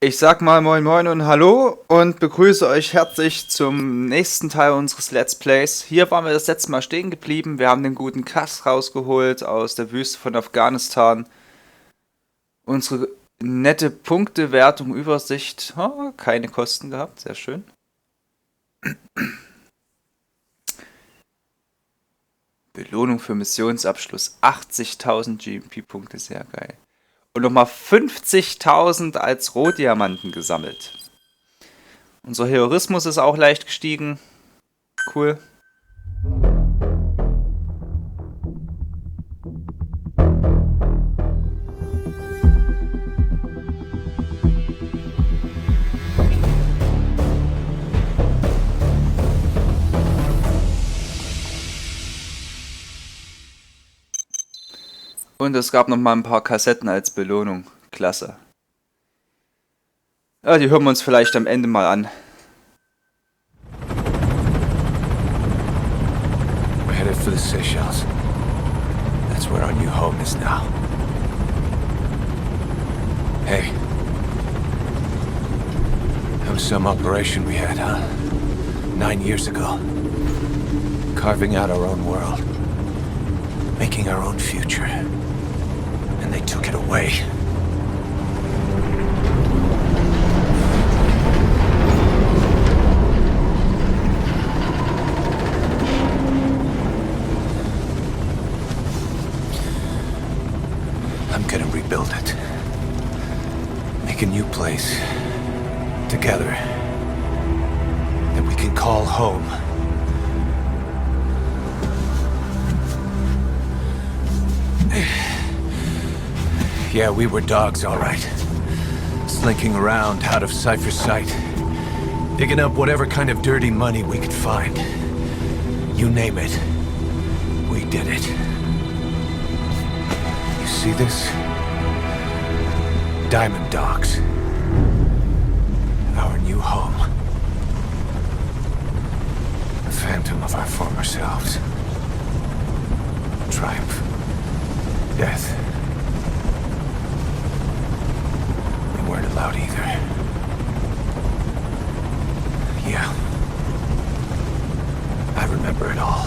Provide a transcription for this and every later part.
Ich sag mal moin moin und hallo und begrüße euch herzlich zum nächsten Teil unseres Let's Plays. Hier waren wir das letzte Mal stehen geblieben. Wir haben den guten Kass rausgeholt aus der Wüste von Afghanistan. Unsere nette Punktewertung, Übersicht. Oh, keine Kosten gehabt, sehr schön. Belohnung für Missionsabschluss, 80.000 GMP-Punkte, sehr geil. Und nochmal 50.000 als Rohdiamanten gesammelt. Unser Heroismus ist auch leicht gestiegen. Cool. Und es gab noch mal ein paar Kassetten als Belohnung. Klasse. Ja, die hören wir uns vielleicht am Ende mal an. We're headed for the Seychelles. That's where our new home is now. Hey. That was some operation we had, huh? 9 years ago. Carving out our own world. Making our own future. And they took it away. I'm gonna rebuild it. Make a new place. Together. That we can call home. Yeah, we were dogs, all right. Slinking around out of Cypher's sight. Digging up whatever kind of dirty money we could find. You name it. We did it. You see this? Diamond Dogs. Our new home. A phantom of our former selves. Triumph. Death. Weren't allowed either. Yeah. I remember it all.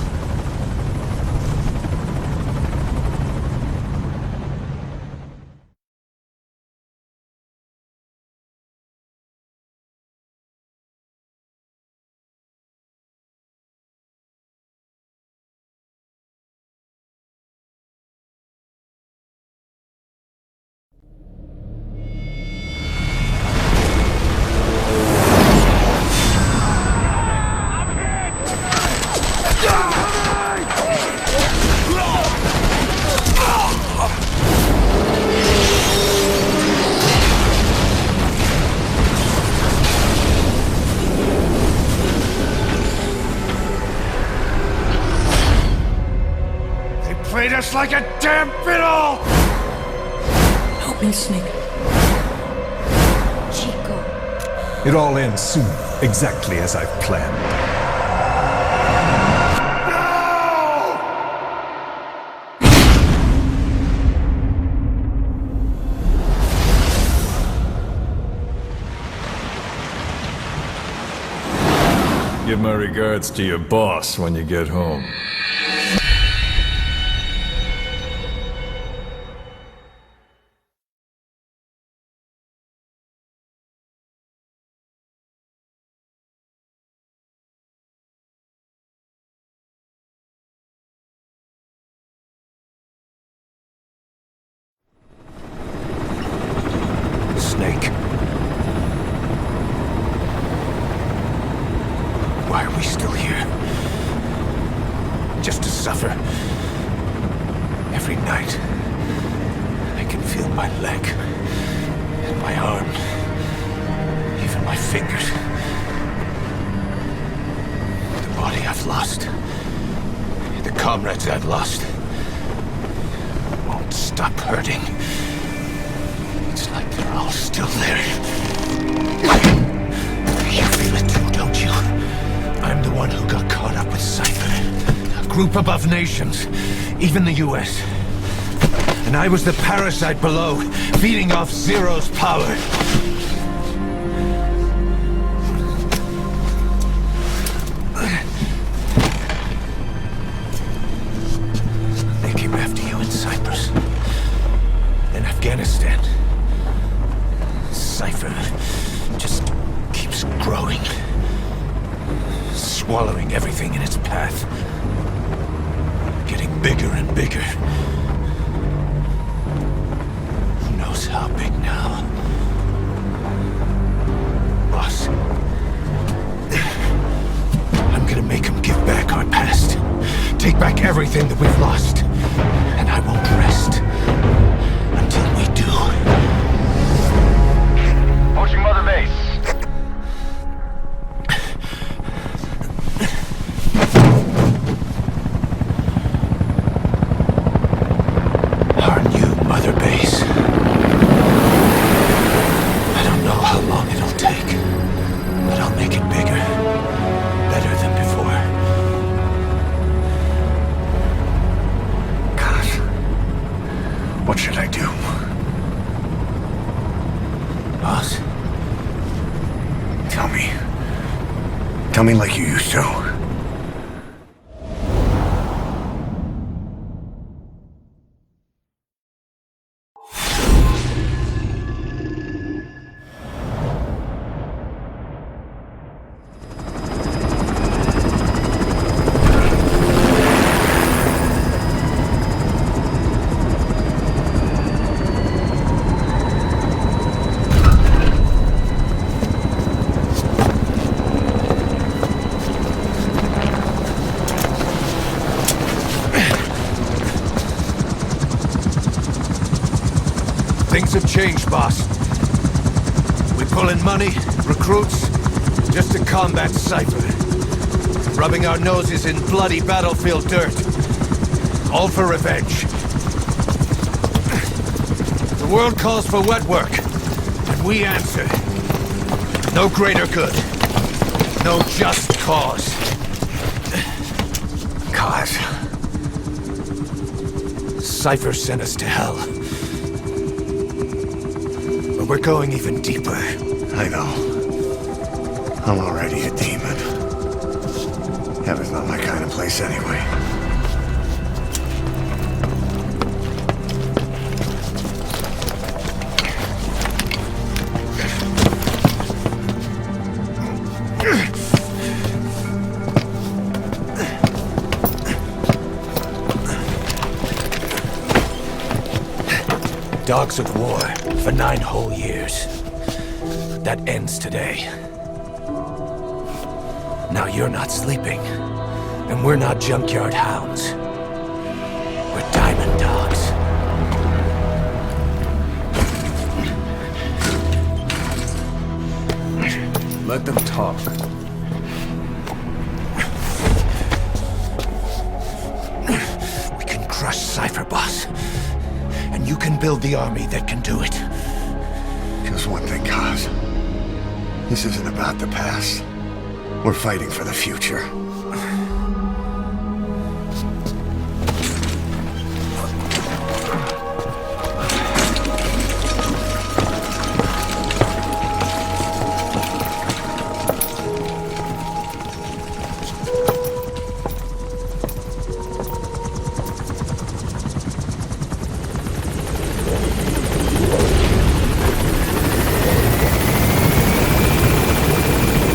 Treat us like a damn fiddle! Help me, Snake. Chico. It all ends soon, exactly as I've planned. Give my regards to your boss when you get home. Snake. Why are we still here? Just to suffer. Every night, I can feel my leg, and my arm, even my fingers. The body I've lost, the comrades I've lost, won't stop hurting. It's like they're all still there. You feel it too, don't you? I'm the one who got caught up with Cypher. A group above nations, even the US. And I was the parasite below, feeding off Zero's power. They came after you in Cyprus. In Afghanistan. Cypher just keeps growing. Swallowing everything in its path. Getting bigger and bigger. Who knows how big now? Boss. I'm gonna make him give back our past. Take back everything that we've lost. And I won't rest until we do. Approaching Mother Base. Our new Mother Base. I don't know how long it'll take, but I'll make it bigger. Better than before. Gosh. What should I do? Boss, Tell me. Tell me like you used to. things have changed, boss. We pull in money, recruits, just to combat Cypher. Rubbing our noses in bloody battlefield dirt. All for revenge. The world calls for wet work, and we answer. No greater good. No just cause. Cause? Cypher sent us to hell. But we're going even deeper. I know. I'm already a demon. Heaven's not my kind of place anyway. Dogs of war for 9 whole years. That ends today. Now you're not sleeping, and we're not junkyard hounds. We're diamond dogs. Let them talk. We can crush Cypher, boss. And you can build the army that can do it. Just one thing, Kaz. This isn't about the past. We're fighting for the future.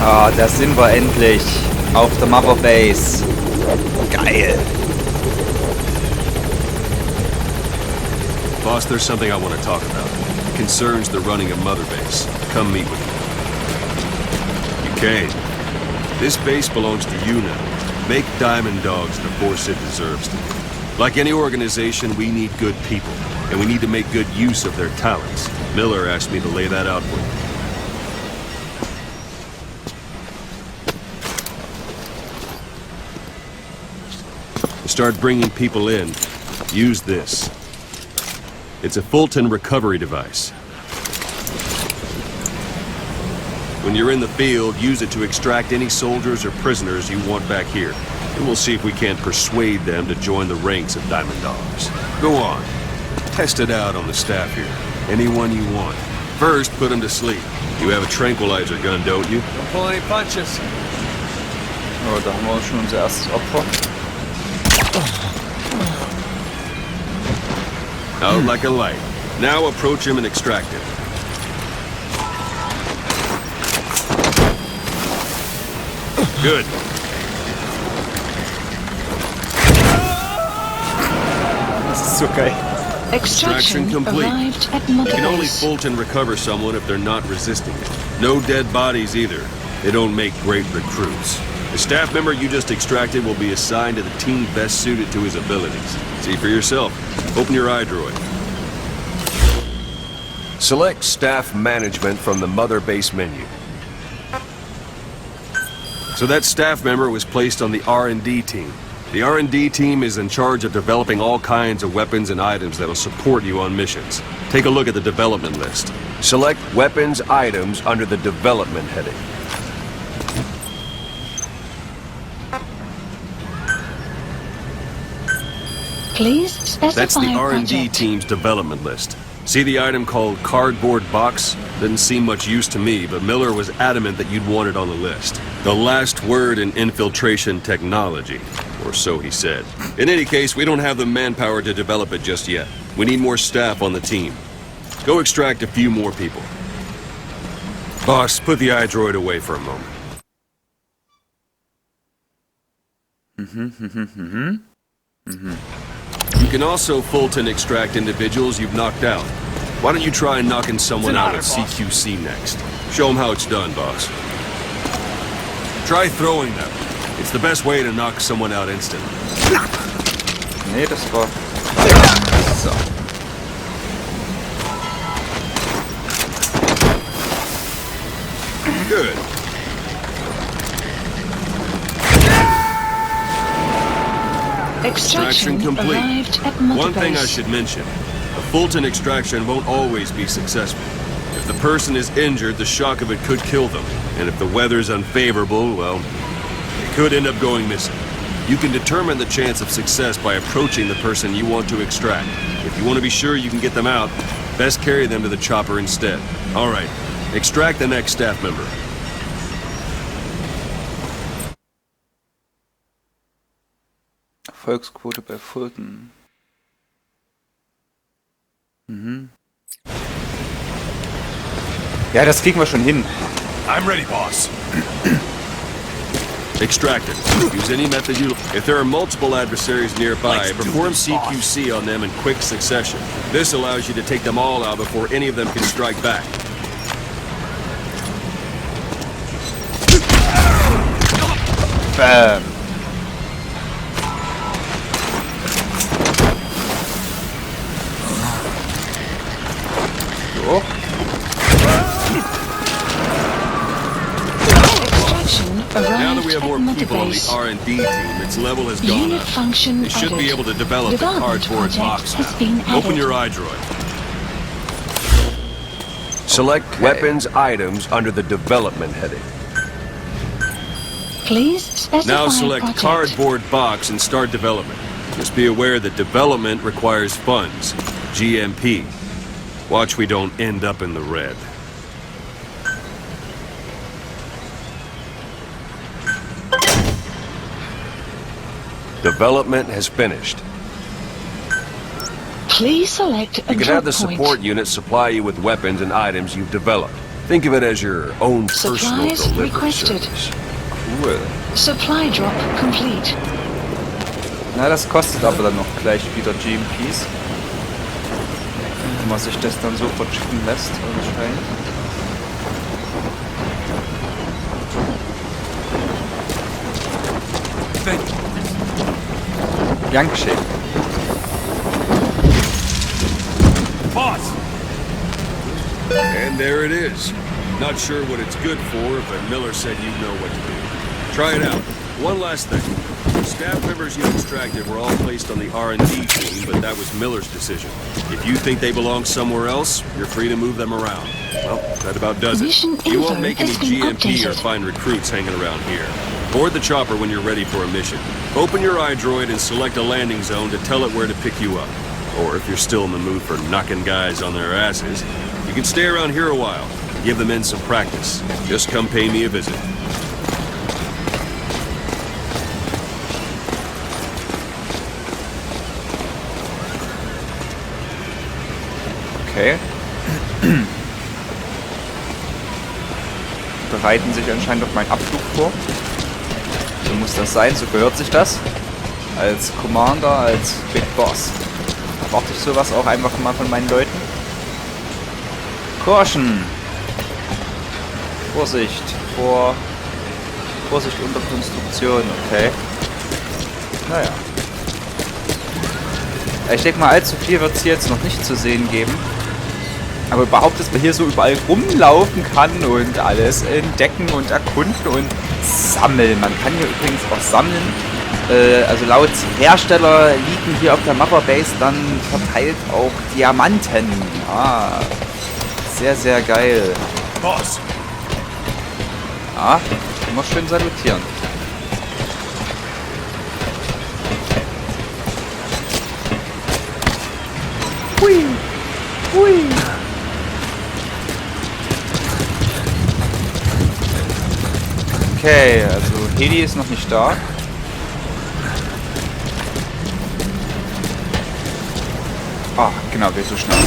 Ah, da sind wir endlich. Auf der Motherbase. Geil. Boss, there's something I want to talk about. It concerns the running of Motherbase. Come meet with me. You came. This base belongs to you now. Make Diamond Dogs the force it deserves to be. Like any organization, we need good people, and we need to make good use of their talents. Miller asked me to lay that out for you. Start bringing people in, use this. It's a Fulton recovery device. When you're in the field, use it to extract any soldiers or prisoners you want back here. And we'll see if we can't persuade them to join the ranks of Diamond Dogs. Go on. Test it out on the staff here. Anyone you want. First, put them to sleep. You have a tranquilizer gun, don't you? Don't pull any punches. Oh, da haben wir schon unser erstes Opfer. Out like a light. Now approach him and extract him. Good. Das ist so geil. Extraction complete. You can only fault and recover someone if they're not resisting it. No dead bodies either. They don't make great recruits. The staff member you just extracted will be assigned to the team best suited to his abilities. See for yourself. Open your iDroid. Select Staff Management from the Motherbase menu. So that staff member was placed on the R&D team. The R&D team is in charge of developing all kinds of weapons and items that'll support you on missions. Take a look at the development list. Select Weapons Items under the Development heading. Please specify That's the R&D project. team's development list. See the item called cardboard box? Didn't seem much use to me, but Miller was adamant that you'd want it on the list. The last word in infiltration technology, or so he said. In any case, we don't have the manpower to develop it just yet. We need more staff on the team. Go extract a few more people. Boss, put the iDroid away for a moment. You can also Fulton extract individuals you've knocked out. Why don't you try knocking someone out at CQC next? Show them how it's done, boss. Try throwing them. It's the best way to knock someone out instantly. Nee, das war... So. Good. Extraction complete. Arrived at Motherbase. One thing I should mention. A Fulton extraction won't always be successful. If the person is injured, the shock of it could kill them. And if the weather's unfavorable, well, they could end up going missing. You can determine the chance of success by approaching the person you want to extract. If you want to be sure you can get them out, best carry them to the chopper instead. All right, extract the next staff member. Erfolgsquote bei Fulton. Ja, das kriegen wir schon hin. I'm ready, boss. Extract it. Use any method you... If there are multiple adversaries nearby, perform CQC on them in quick succession. This allows you to take them all out before any of them can strike back. Bam. So. Now that we have more people on the R&D team, its level has gone Unit up. function They should be added. able to develop the Development cardboard project box has been now. Open added. your iDroid. Select Weapons Items under the Development heading. Please specify Now select project. cardboard box and start development. Just be aware that development requires funds. GMP. Watch we don't end up in the red. Development has finished. Please select a You can drop have the point. support unit supply you with weapons and items you've developed. Think of it as your own personal Supplies delivery requested. service. Cool. Supply drop complete. Na, das kostet aber dann noch gleich wieder GMPs. Wenn man sich das dann so verschicken lässt, anscheinend. Dankeschön. Boss! And there it is. Not sure what it's good for, but Miller said you know what to do. Try it out. One last thing. The staff members you extracted were all placed on the R&D team, but that was Miller's decision. If you think they belong somewhere else, you're free to move them around. Well, that about does it. Mission You won't info make any has been GMP or updated. find recruits hanging around here. Board the chopper when you're ready for a mission. Open your iDroid and select a landing zone to tell it where to pick you up. Or if you're still in the mood for knocking guys on their asses, you can stay around here a while and give the men some practice. Just come pay me a visit. Okay. Bereiten sich anscheinend auf meinen Abflug vor. So muss das sein, so gehört sich das. Als Commander, als Big Boss. Erwarte ich sowas auch einfach mal von meinen Leuten. Caution! Vorsicht! Vorsicht unter Konstruktion, okay. Naja. Ich denke mal, allzu viel wird es hier jetzt noch nicht zu sehen geben. Aber überhaupt, dass man hier so überall rumlaufen kann und alles entdecken und erkunden und sammeln. Man kann hier übrigens auch sammeln. Also laut Hersteller liegen hier auf der Motherbase dann verteilt auch Diamanten. Ah, sehr, sehr geil. Boss. Ah, immer schön salutieren. Hui, hui. Okay, also Heli ist noch nicht da. Ah, genau, geht so schnell.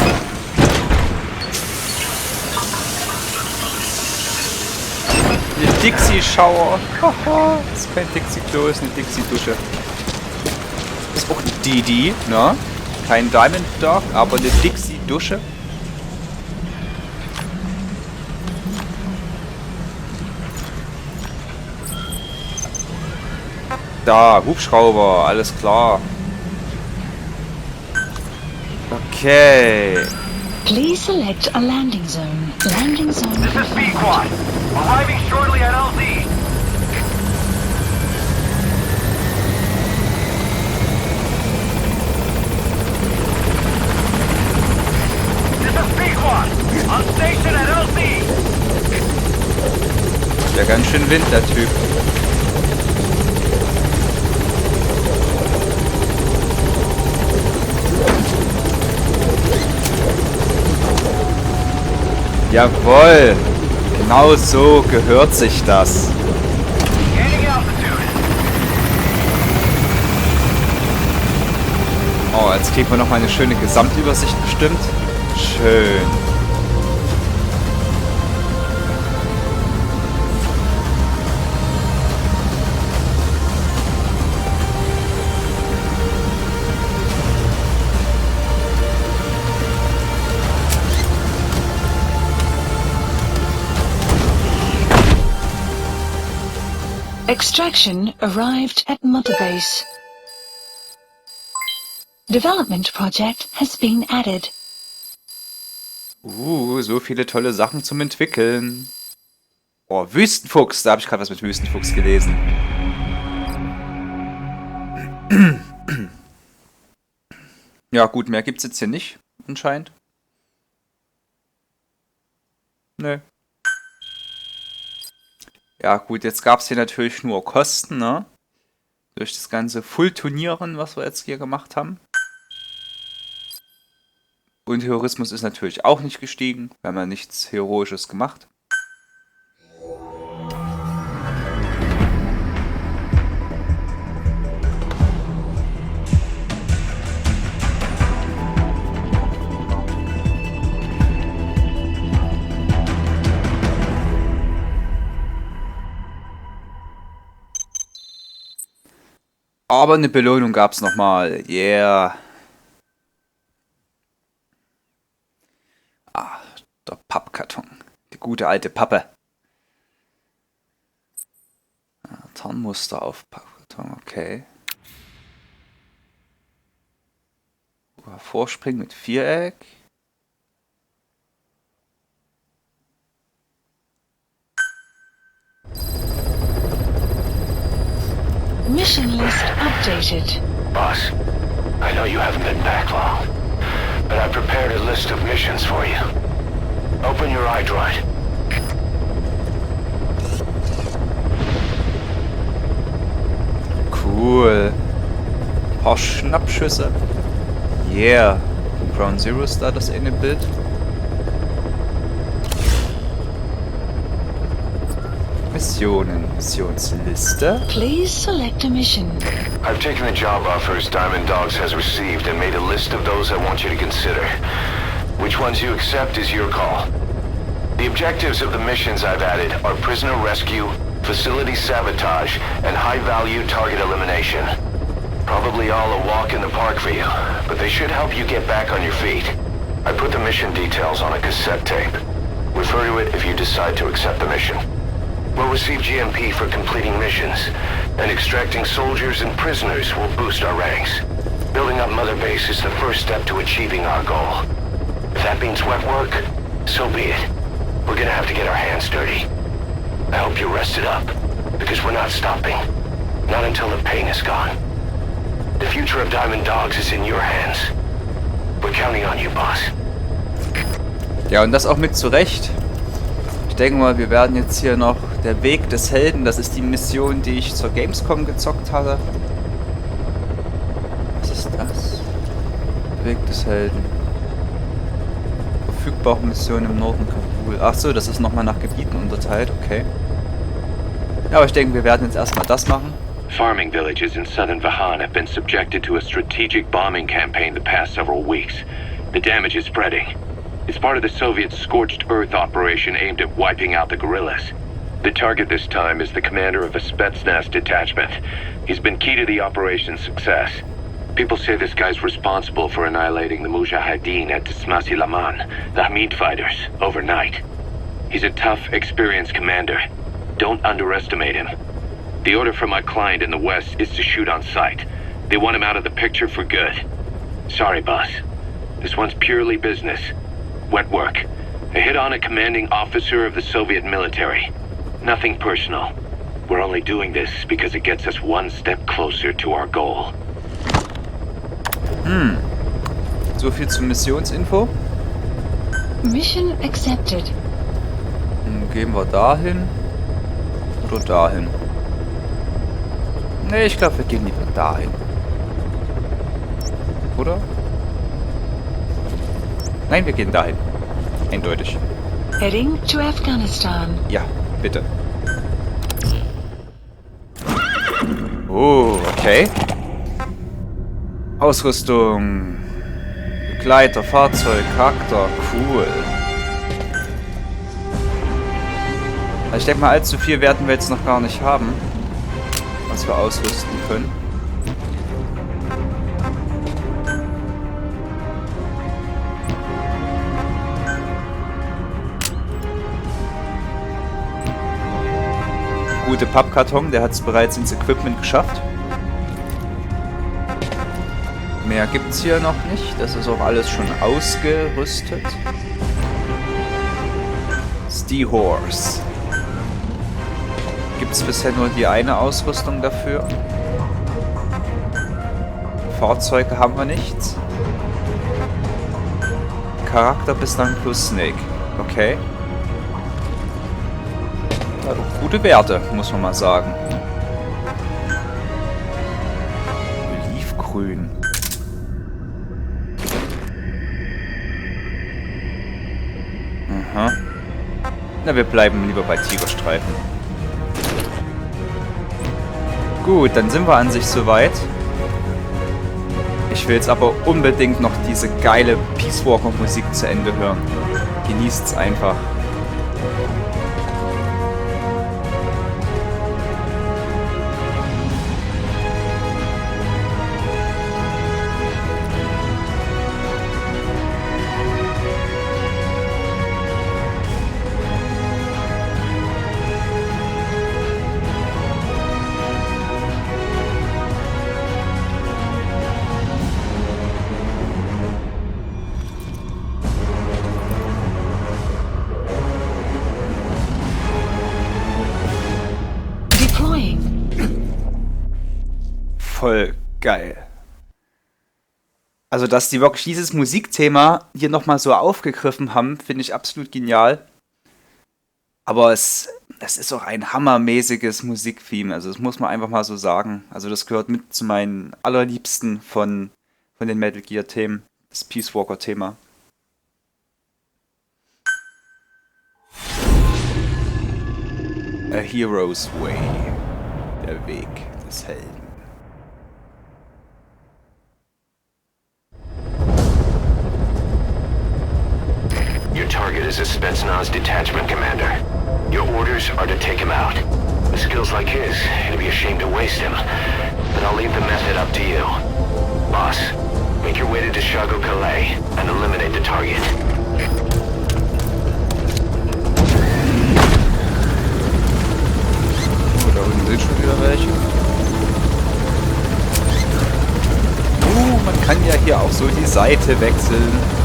Eine Dixie-Shower. Haha, das ist kein Dixie-Klo, ist eine Dixie-Dusche. Ist auch ein Didi, ne? Kein Diamond Dog, aber eine Dixie-Dusche. Da, Hubschrauber, alles klar. Okay. Please select a landing zone. Landing zone confirmed. Arriving shortly at LZ. This is Pequod. On station at LZ. Ja, ganz schön Wind, der Typ. Jawohl! Genau so gehört sich das. Oh, jetzt kriegen wir nochmal eine schöne Gesamtübersicht bestimmt. Schön. Extraction arrived at Motherbase. Development project has been added. So viele tolle Sachen zum Entwickeln. Oh, Wüstenfuchs. Da habe ich gerade was mit Wüstenfuchs gelesen. Ja gut, mehr gibt's jetzt hier nicht, anscheinend. Nö. Ja gut, jetzt gab es hier natürlich nur Kosten, ne? Durch das ganze Full-Turnieren, was wir jetzt hier gemacht haben. Und Heroismus ist natürlich auch nicht gestiegen. Wir haben ja nichts Heroisches gemacht. Aber eine Belohnung gab es nochmal. Yeah. Ah, der Pappkarton. Die gute alte Pappe. Tarnmuster auf Pappkarton, okay. Vorspringen mit Viereck. Mission list updated. Boss, I know you haven't been back long, but I prepared a list of missions for you. Open your iDroid. Cool. Ein paar Schnappschüsse. Yeah. Und Ground Zero ist da das eine Bild. Missionen. Missionsliste. Please select a mission. I've taken the job offers Diamond Dogs has received and made a list of those I want you to consider. Which ones you accept is your call. The objectives of the missions I've added are prisoner rescue, facility sabotage, and high-value target elimination. Probably all a walk in the park for you, but they should help you get back on your feet. I put the mission details on a cassette tape. Refer to it if you decide to accept the mission. We'll receive GMP for completing missions, and extracting soldiers and prisoners will boost our ranks. Building up Motherbase is the first step to achieving our goal. If that means wet work, so be it. We're gonna have to get our hands dirty. I hope you're rested up, because we're not stopping. Not until the pain is gone. The future of Diamond Dogs is in your hands. We're counting on you, boss. Ja, und das auch mit zurecht. Ich denke mal, wir werden jetzt hier noch der Weg des Helden, das ist die Mission, die ich zur Gamescom gezockt hatte. Was ist das? Weg des Helden. Verfügbare Mission im Norden Kabul. Ach so, das ist nochmal nach Gebieten unterteilt, okay. Ja, aber ich denke, wir werden jetzt erstmal das machen. Farming villages in southern Vahan have been subjected to a strategic bombing campaign the past several weeks. The damage is spreading. It's part of the Soviet Scorched Earth operation aimed at wiping out the guerrillas. The target this time is the commander of a Spetsnaz detachment. He's been key to the operation's success. People say this guy's responsible for annihilating the Mujahideen at Tismasi Laman, the Hamid fighters, overnight. He's a tough, experienced commander. Don't underestimate him. The order from my client in the west is to shoot on sight. They want him out of the picture for good. Sorry, boss. This one's purely business. Wet work. A hit on a commanding officer of the Soviet military. Nothing personal. We're only doing this because it gets us one step closer to our goal. So viel zur Missionsinfo. Mission accepted. Gehen wir dahin oder dahin? Ne, ich glaube, wir gehen lieber dahin. Oder? Nein, wir gehen dahin. Eindeutig. Heading to Afghanistan. Ja, bitte. Oh, okay. Ausrüstung. Begleiter, Fahrzeug, Charakter. Cool. Also ich denke mal, allzu viel werden wir jetzt noch gar nicht haben, was wir ausrüsten können. Gute Pappkarton, der hat es bereits ins Equipment geschafft. Mehr gibt es hier noch nicht. Das ist auch alles schon ausgerüstet. Horse. Gibt es bisher nur die eine Ausrüstung dafür. Fahrzeuge haben wir nichts. Charakter bislang plus Snake. Okay. Ja, gute Werte, muss man mal sagen. Olivgrün. Aha. Na, wir bleiben lieber bei Tigerstreifen. Gut, dann sind wir an sich soweit. Ich will jetzt aber unbedingt noch diese geile Peace Walker Musik zu Ende hören. Genießt's einfach. Voll geil. Also, dass die wirklich dieses Musikthema hier nochmal so aufgegriffen haben, finde ich absolut genial. Aber es ist auch ein hammermäßiges Musiktheme. Also, das muss man einfach mal so sagen. Also, das gehört mit zu meinen allerliebsten von den Metal Gear Themen. Das Peace Walker Thema. A Hero's Way. Der Weg des Helden. as a Spetsnaz detachment commander. Your orders are to take him out. With skills like his, it'd be a shame to waste him. But I'll leave the method up to you. Boss, make your way to Dishago Calais and eliminate the target. Da unten sind schon wieder welche. Man kann ja hier auch so die Seite wechseln.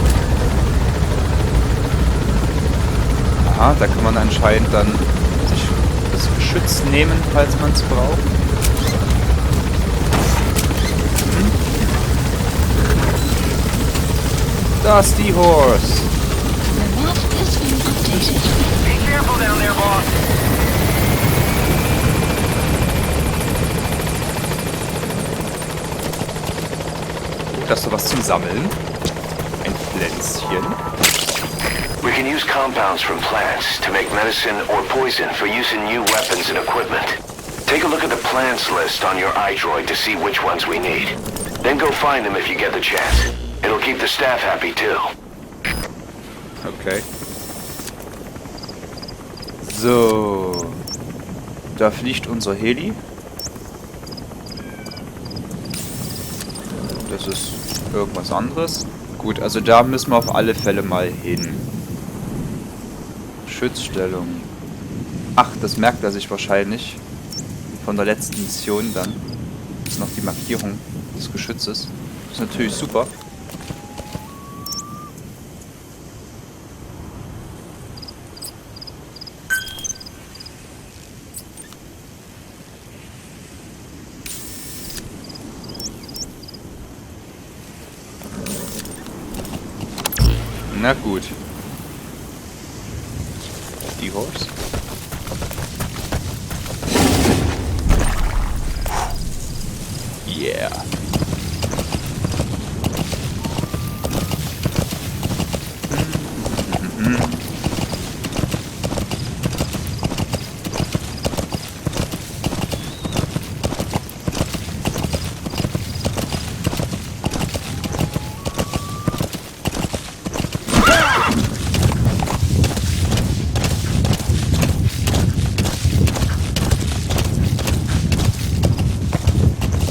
Aha, da kann man anscheinend dann sich das Geschütz nehmen, falls man es braucht. Da ist die Horse. The map has been updated. Be careful down there, boss. Hast du was zum Sammeln? Ein Pflänzchen. We can use compounds from plants to make medicine or poison for use in new weapons and equipment. Take a look at the plants list on your iDroid to see which ones we need. Then go find them if you get the chance. It'll keep the staff happy too. Okay. So. Da fliegt unser Heli. Das ist irgendwas anderes. Gut, also da müssen wir auf alle Fälle mal hin. Schutzstellung. Ach, das merkt er sich wahrscheinlich. Von der letzten Mission dann. Das ist noch die Markierung des Geschützes. Das ist natürlich super. Na gut. Die Horse. Yeah.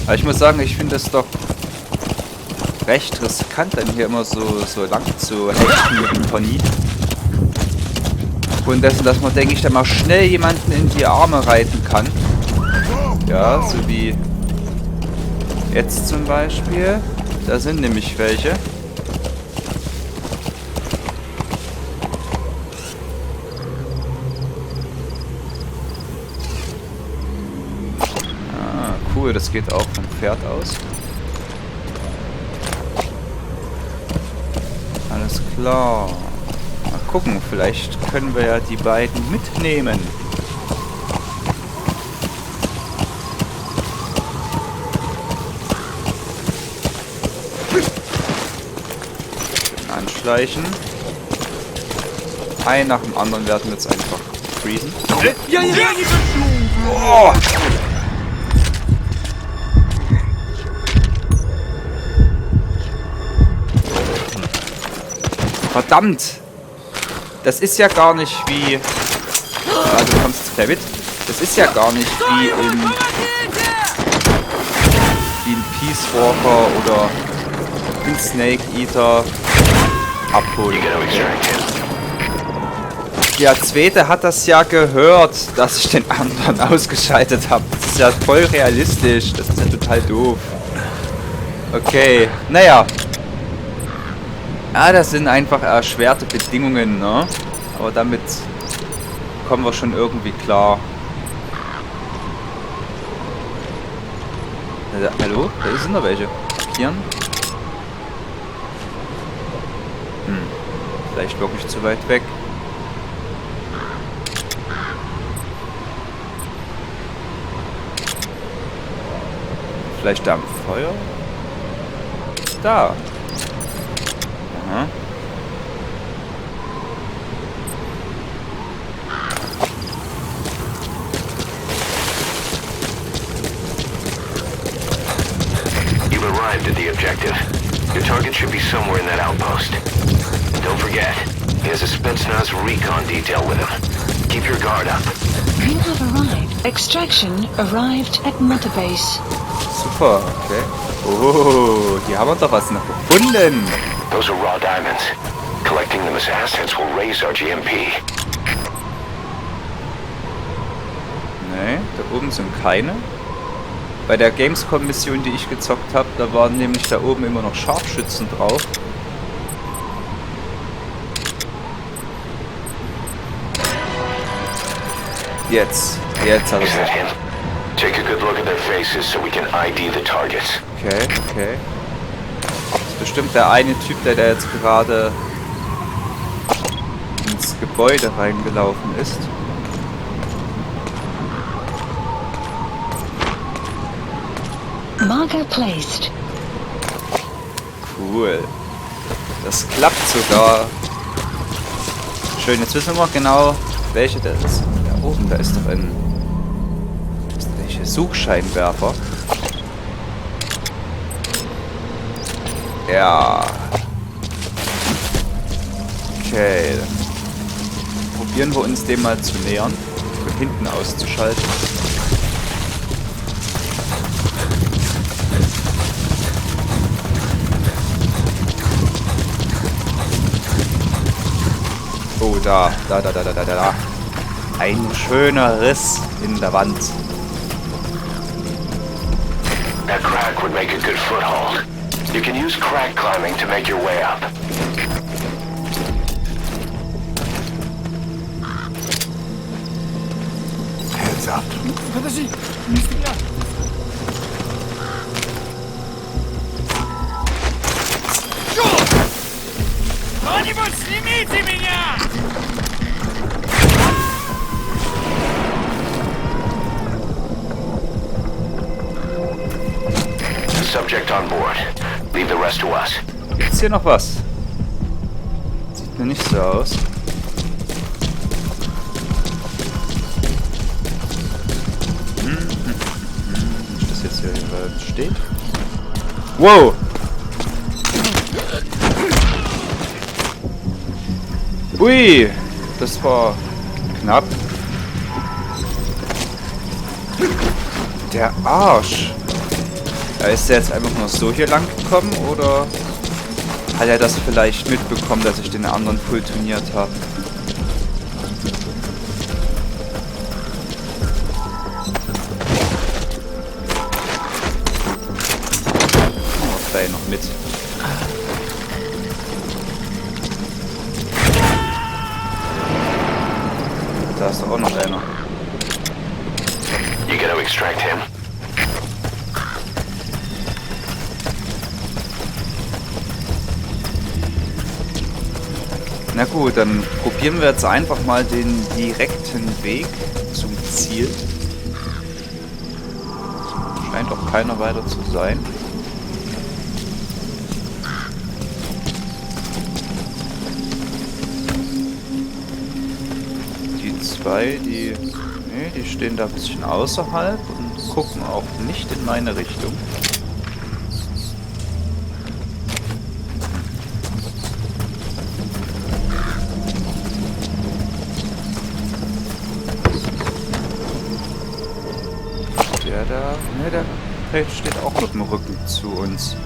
Aber ich muss sagen, ich finde es doch recht riskant, dann hier immer so lang zu hechten mit dem Pony. Und dessen, dass man, denke ich, dann mal schnell jemanden in die Arme reiten kann. Ja, so wie jetzt zum Beispiel. Da sind nämlich welche. Cool, das geht auch vom Pferd aus. Alles klar. Mal gucken, vielleicht können wir ja die beiden mitnehmen. Anschleichen. Ein nach dem anderen werden wir jetzt einfach freezen. Oh! Verdammt! Das ist ja gar nicht wie... Ja, du kommst jetzt gleich mit. Das ist ja gar nicht wie ein Peace Walker oder ein Snake Eater abholen. Der zweite hat das ja gehört, dass ich den anderen ausgeschaltet habe. Das ist ja voll realistisch. Das ist ja total doof. Okay, naja. Ja, das sind einfach erschwerte Bedingungen, ne? Aber damit kommen wir schon irgendwie klar. Hallo? Da sind noch welche. Markieren? Vielleicht wirklich zu weit weg. Vielleicht da am Feuer? Da. Aha. You've arrived at the objective. Your target should be somewhere in that outpost. Don't forget, He has a Spetsnaz recon detail with him. Keep your guard up. You have arrived. Extraction arrived at Motherbase. Super, okay. Oh, hier haben wir doch was noch gefunden. Those are raw diamonds. Collecting them as assets will raise our GMP. Nee, da oben sind keine. Bei der Gamescom-Mission, die ich gezockt habe, da waren nämlich da oben immer noch Scharfschützen drauf. Jetzt habe ich es. Take a good look at their faces so we can ID the targets. Okay. Das ist bestimmt der eine Typ, der jetzt gerade ins Gebäude reingelaufen ist. Marker placed. Cool. Das klappt sogar. Schön, jetzt wissen wir mal genau, welche das ist. Da oben, da ist doch ein... Welche Suchscheinwerfer. Ja. Okay. Dann probieren wir uns dem mal zu nähern. Von hinten auszuschalten. Oh, da. Ein schöner Riss in der Wand. That crack would make a good foothold. You can use crack climbing to make your way up. Heads up. Подожди, не стреляй. Кто-нибудь снимите меня! Subject on board. Leave the rest to us. Gibt's hier noch was? Sieht mir nicht so aus. Ist das jetzt hier steht? Wow! Ui! Das war knapp. Der Arsch! Ist er jetzt einfach nur so hier lang gekommen oder hat er das vielleicht mitbekommen, dass ich den anderen fultoniert habe? Oh, gleich noch mit. Da ist doch auch noch einer. You gotta extract him. Na gut, dann probieren wir jetzt einfach mal den direkten Weg zum Ziel. Scheint auch keiner weiter zu sein. Die zwei, die stehen da ein bisschen außerhalb und gucken auch nicht in meine Richtung. Der steht auch mit dem Rücken zu uns.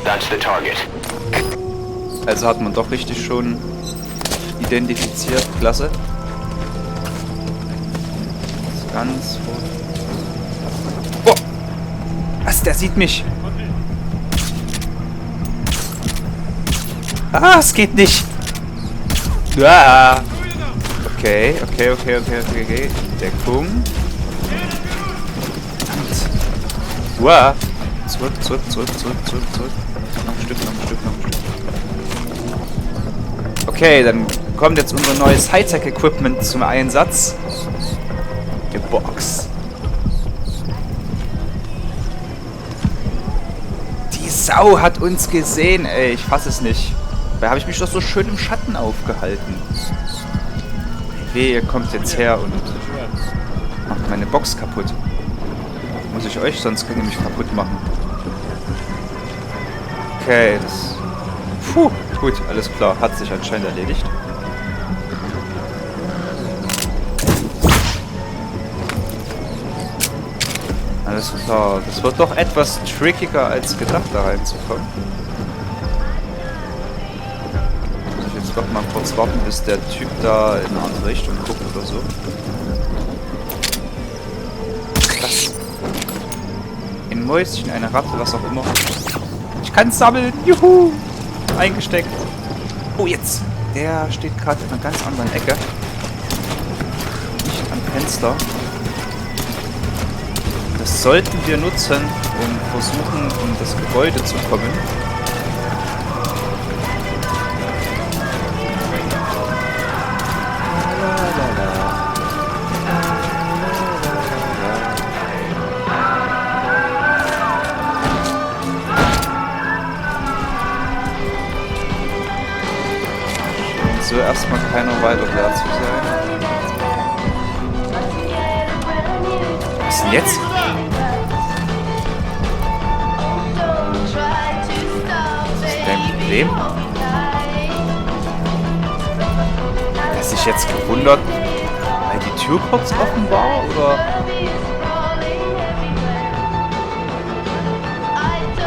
That's the target. Also hat man doch richtig schon identifiziert. Klasse. Das ist ganz hoch. Oh! Was? Der sieht mich! Ah, es geht nicht! Ah. Okay. Deckung. Wow. Zurück. Noch ein Stück. Okay, dann kommt jetzt unser neues Hightech-Equipment zum Einsatz. Die Box. Die Sau hat uns gesehen, ey. Ich fass es nicht. Da habe ich mich doch so schön im Schatten aufgehalten. Weh, ihr kommt jetzt her und macht meine Box kaputt. Muss muss ich euch, sonst könnt ihr mich kaputt machen. Okay, das... Puh, gut, alles klar. Hat sich anscheinend erledigt. Alles klar. Das wird doch etwas trickiger als gedacht, da reinzukommen. Muss ich jetzt doch mal kurz warten, bis der Typ da in eine andere Richtung guckt oder so. Das. Ein Mäuschen, eine Ratte, was auch immer. Ich kann sammeln. Juhu! Eingesteckt. Oh, jetzt. Der steht gerade in einer ganz anderen Ecke. Nicht am Fenster. Das sollten wir nutzen, um versuchen, in das Gebäude zu kommen. So erstmal keiner weiter da zu sein. Was ist denn jetzt? Was ist dein Problem? Hast dich jetzt gewundert, weil die Tür kurz offen war, oder?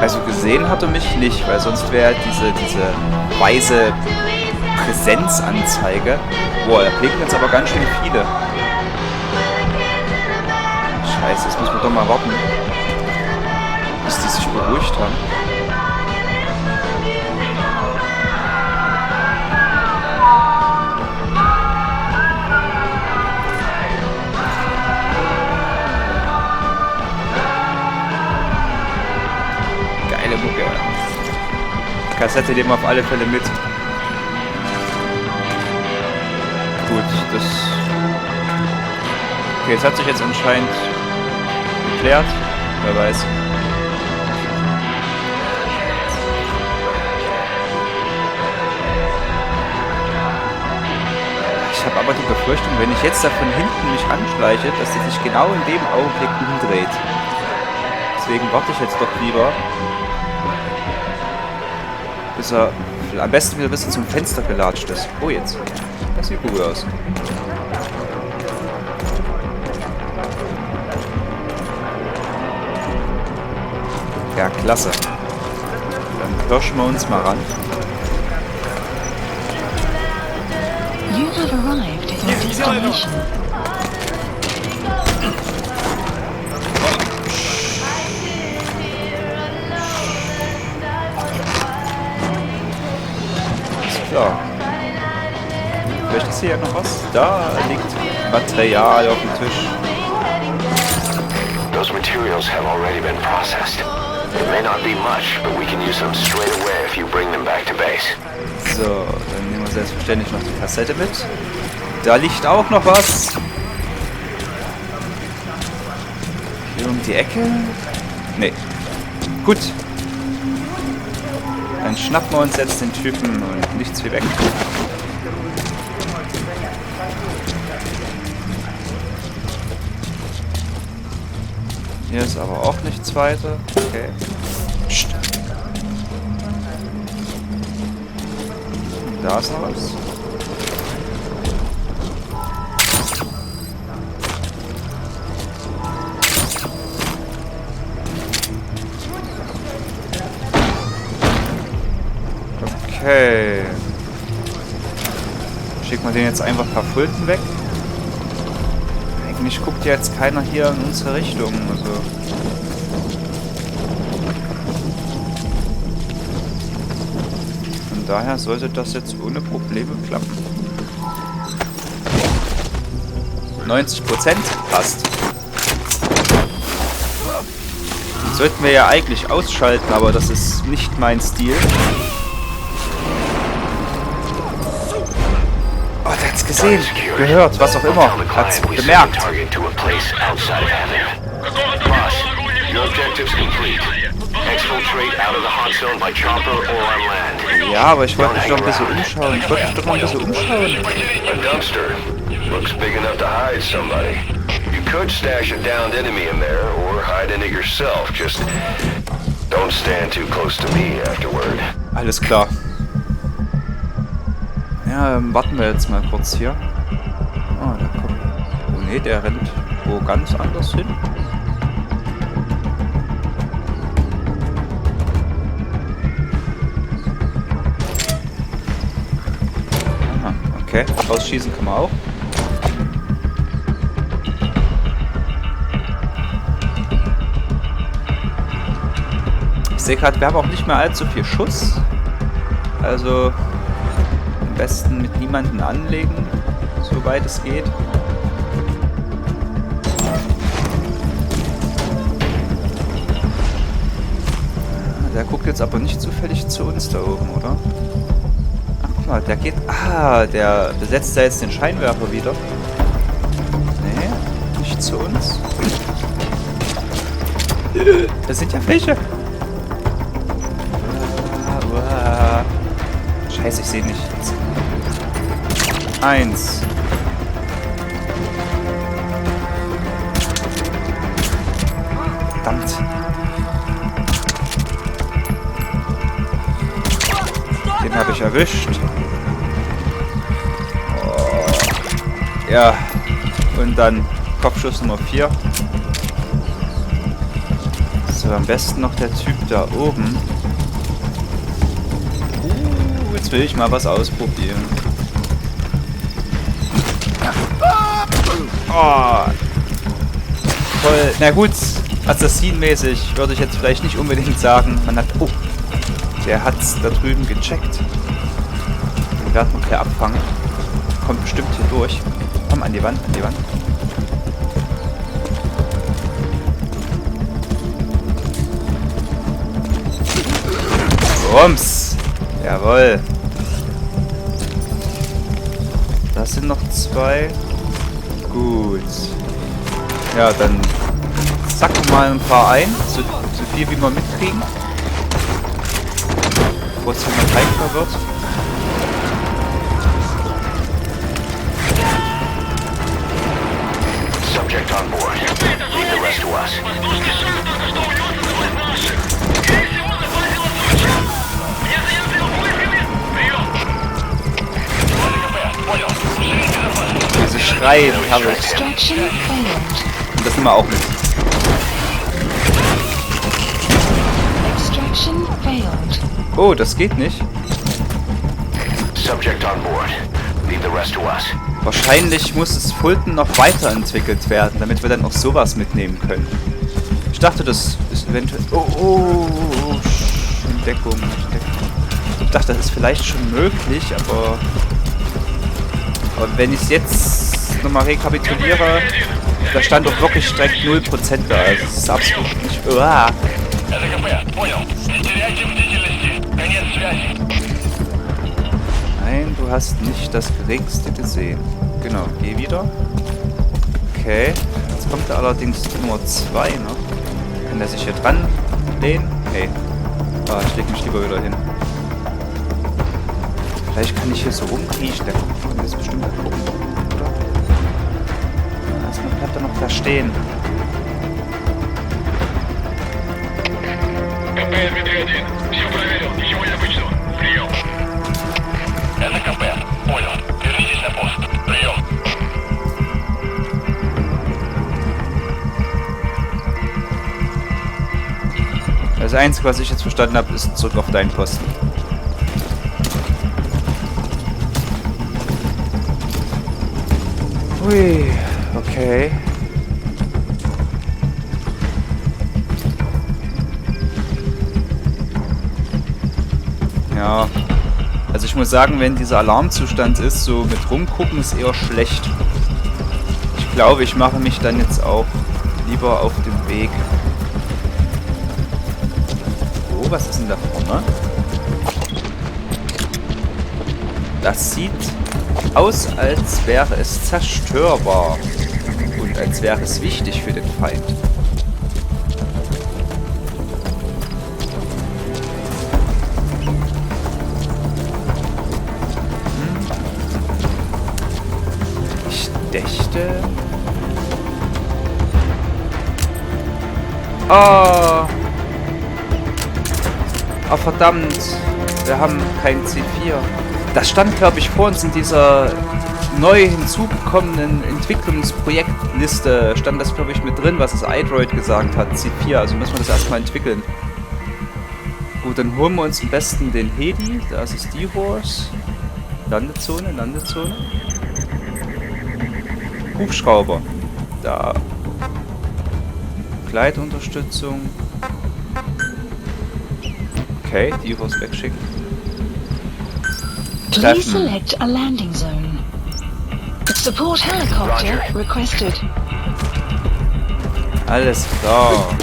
Also gesehen hat er mich nicht, weil sonst wäre diese weiße Präsenzanzeige. Boah, da blinken jetzt aber ganz schön viele. Scheiße, jetzt müssen wir doch mal warten, bis die sich beruhigt haben. Geile Mucke. Kassette nehmen wir auf alle Fälle mit. Gut, das... Okay, es hat sich jetzt anscheinend geklärt. Wer weiß. Ich habe aber die Befürchtung, wenn ich jetzt da von hinten mich anschleiche, dass sie sich genau in dem Augenblick umdreht. Deswegen warte ich jetzt doch lieber, bis er am besten wieder ein bisschen zum Fenster gelatscht ist. Oh, jetzt. Das sieht gut aus. Ja, klasse. Dann pirschen wir uns mal ran. You have arrived at your destination. Ist klar. Vielleicht ist hier ja noch was. Da liegt Material auf dem Tisch. Those materials have already been processed. It may not be much, but we can use them straight away if you bring them back to base. So, dann nehmen wir selbstverständlich noch die Kassette mit. Da liegt auch noch was. Hier um die Ecke. Nee. Gut. Dann schnappen wir uns jetzt den Typen und nichts wie weg. Hier ist aber auch nichts weiter. Okay. Psst. Da ist noch was. Okay. Schicken wir den jetzt einfach ein paar Fulton weg. Eigentlich guckt ja jetzt keiner hier in unsere Richtung. Also. Von daher sollte das jetzt ohne Probleme klappen. 90% passt. Den sollten wir ja eigentlich ausschalten, aber das ist nicht mein Stil. Oh, der hat's gesehen, gehört, was auch immer. Hat's bemerkt. Ja, aber ich wollte mich doch ein bisschen umschauen. Looks big enough to hide somebody. You could stash a downed enemy in there, or or hide in it yourself. Just don't stand too close to me afterward. Alles klar. Ja, warten wir jetzt mal kurz hier. Ah, da kommt... Oh ne, der rennt wo ganz anders hin. Aha, okay. Rausschießen kann man auch. Ich sehe gerade, wir haben auch nicht mehr allzu viel Schuss. Also am besten mit niemandem anlegen, soweit es geht. Der guckt jetzt aber nicht zufällig zu uns da oben, oder? Ach, guck mal, der geht... Ah, der besetzt da jetzt den Scheinwerfer wieder. Nee, nicht zu uns. Das sind ja welche. Scheiße, ich sehe nicht. 1. Verdammt. Den habe ich erwischt. Oh. Ja. Und dann Kopfschuss Nummer 4. So, am besten noch der Typ da oben. Jetzt will ich mal was ausprobieren. Oh. Voll. Na gut, assassinmäßig würde ich jetzt vielleicht nicht unbedingt sagen. Man hat... Oh. Der hat's da drüben gecheckt. Den werden wir gleich abfangen. Kommt bestimmt hier durch. Komm, an die Wand, an die Wand. Rums. Jawohl. Das sind noch 2. Gut. Ja, dann zacken mal ein paar ein. So viel wie wir mitkriegen. Bevor es jemand heimbar wird. Subject on board. Leave the rest to us. Diese Schreien habe ich. Und das nehmen wir auch mit. Oh, das geht nicht. Subject on board. Leave the rest to us. Wahrscheinlich muss das Fulton noch weiterentwickelt werden, damit wir dann auch sowas mitnehmen können. Ich dachte, das ist eventuell... Oh, Entdeckung. Ich dachte, das ist vielleicht schon möglich, aber wenn ich es jetzt nochmal rekapituliere, da stand doch wirklich direkt 0% da. Also das ist absolut nicht... Uah. Nein, du hast nicht das Geringste gesehen. Genau, geh wieder. Okay, jetzt kommt er allerdings Nummer 2 noch. Kann er sich hier dran lehnen? Nee. Ah, ich leg mich lieber wieder hin. Vielleicht kann ich hier so rumkriechen, der kann das bestimmt gucken, oder? Erstmal bleibt er noch da stehen. Das Einzige, was ich jetzt verstanden habe, ist zurück auf deinen Posten. Ui, okay. Ja, also ich muss sagen, wenn dieser Alarmzustand ist, so mit rumgucken ist eher schlecht. Ich glaube, ich mache mich dann jetzt auch lieber auf den Weg. Oh, was ist denn da vorne? Das sieht aus, als wäre es zerstörbar und als wäre es wichtig für den Feind. Ich dächte... Oh. Oh, verdammt. Wir haben kein C4. Das stand, glaube ich, vor uns in dieser neu hinzugekommenen Entwicklungsprojektliste. Stand das, glaube ich, mit drin, was das iDroid gesagt hat. C4, also müssen wir das erstmal entwickeln. Gut, dann holen wir uns am besten den Heli. Da ist es die Horse. Landezone, Landezone. Hubschrauber. Da. Gleitunterstützung. Okay, die Horse wegschicken. Please select a landing zone. Support helicopter requested. Alles klar.